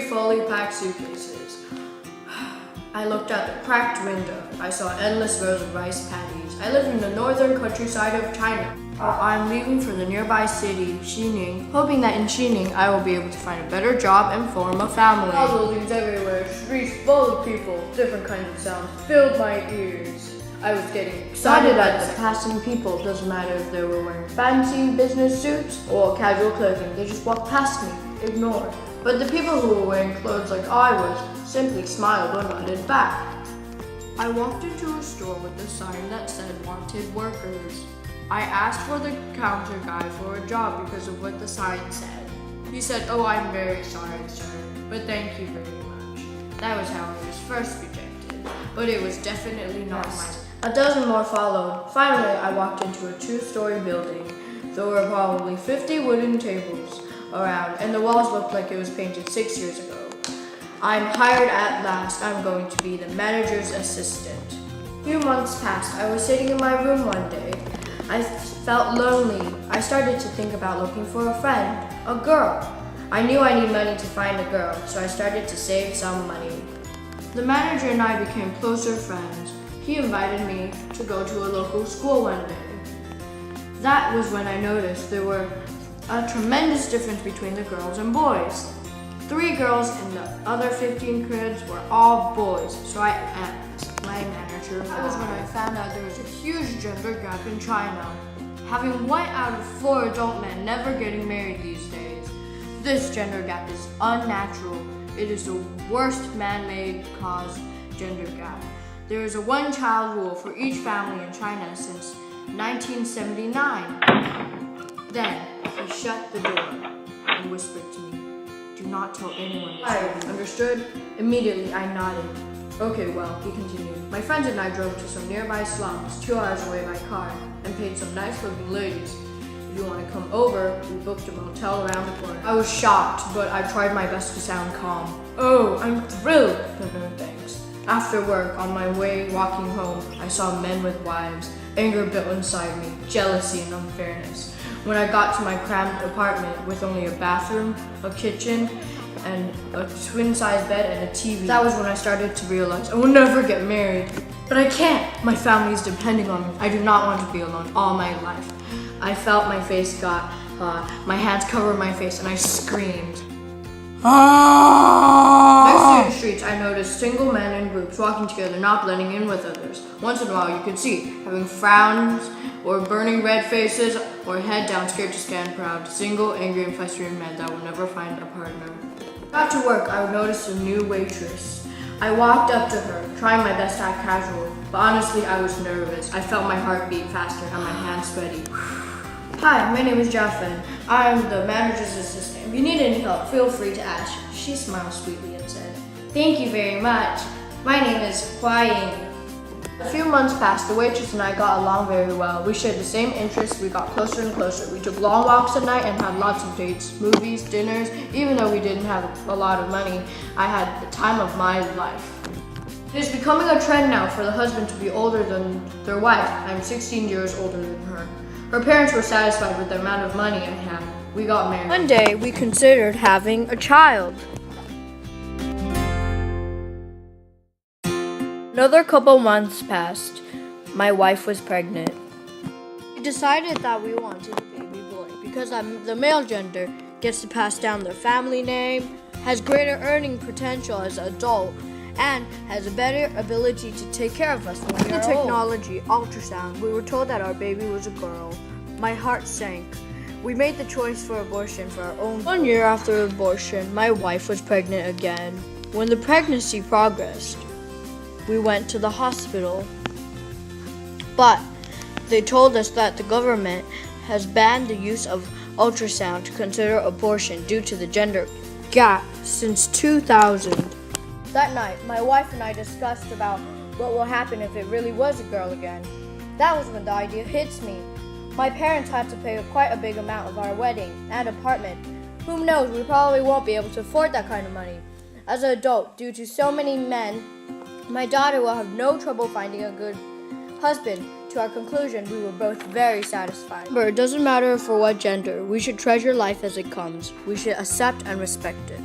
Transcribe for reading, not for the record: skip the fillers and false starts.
fully packed suitcases. I looked out the cracked window. I saw endless rows of rice paddies. I live in the northern countryside of China. I'm leaving for the nearby city, Xining, hoping that in Xining I will be able to find a better job and form a family. All buildings everywhere, streets full of people, different kinds of sounds filled my ears. I was getting excited at the passing people. Doesn't matter if they were wearing fancy business suits or casual clothing. They just walked past me, ignored. But the people who were wearing clothes like I was simply smiled or nodded back. I walked into a store with a sign that said wanted workers. I asked for the counter guy for a job because of what the sign said. He said, "Oh, I'm very sorry, sir, but thank you very much." That was how I was first rejected, but it was definitely not mine. A dozen more followed. Finally, I walked into a 2-story building. There were probably 50 wooden tables around, and the walls looked like it was painted 6 years ago. I'm hired at last. I'm going to be the manager's assistant. A few months passed. I was sitting in my room one day. I felt lonely. I started to think about looking for a friend, a girl. I knew I needed money to find a girl, so I started to save some money. The manager and I became closer friends. He invited me to go to a local school one day. That was when I noticed there were a tremendous difference between the girls and boys. 3 girls and the other 15 kids were all boys, so I asked my manager. That was when I found out there was a huge gender gap in China, having 1 out of 4 adult men never getting married these days. This gender gap is unnatural. It is the worst man-made caused gender gap. There is a 1-child rule for each family in China since 1979. Then he shut the door and whispered to me, "Do not tell anyone." I understood. Immediately I nodded. "Okay, well," he continued. "My friends and I drove to some nearby slums 2 hours away by car and paid some nice-looking ladies. If you want to come over, we booked a motel around the corner." I was shocked, but I tried my best to sound calm. "Oh, I'm thrilled." "No, thanks." After work, on my way walking home, I saw men with wives. Anger built inside me, jealousy and unfairness. When I got to my cramped apartment with only a bathroom, a kitchen, and a twin-size bed and a TV, that was when I started to realize I will never get married. But I can't. My family is depending on me. I do not want to be alone all my life. I felt my face got hot. My hands covered my face and I screamed. Next to the streets, I noticed single men in groups walking together, not blending in with others. Once in a while, you could see having frowns or burning red faces or head down, scared to stand proud. Single, angry, and frustrated men that will never find a partner. Got to work, I noticed a new waitress. I walked up to her, trying my best to act casual, but honestly, I was nervous. I felt my heart beat faster and my hands sweaty. "Hi, my name is Jaffin. I'm the manager's assistant. If you need any help, feel free to ask." She smiled sweetly and said, "Thank you very much. My name is Hua Ying." A few months passed. The waitress and I got along very well. We shared the same interests. We got closer and closer. We took long walks at night and had lots of dates, movies, dinners. Even though we didn't have a lot of money, I had the time of my life. It is becoming a trend now for the husband to be older than their wife. I'm 16 years older than her. Her parents were satisfied with the amount of money I had. We got married. One day, we considered having a child. Another couple months passed. My wife was pregnant. We decided that we wanted a baby boy because the male gender gets to pass down their family name, has greater earning potential as an adult, and has a better ability to take care of us when we're old. The technology, ultrasound, we were told that our baby was a girl. My heart sank. We made the choice for abortion for our own. 1 year after abortion, my wife was pregnant again. When the pregnancy progressed, we went to the hospital. But they told us that the government has banned the use of ultrasound to consider abortion due to the gender gap since 2000. That night, my wife and I discussed about what will happen if it really was a girl again. That was when the idea hits me. My parents had to pay quite a big amount of our wedding and apartment. Who knows, we probably won't be able to afford that kind of money. As an adult, due to so many men, my daughter will have no trouble finding a good husband. To our conclusion, we were both very satisfied. But it doesn't matter for what gender. We should treasure life as it comes. We should accept and respect it.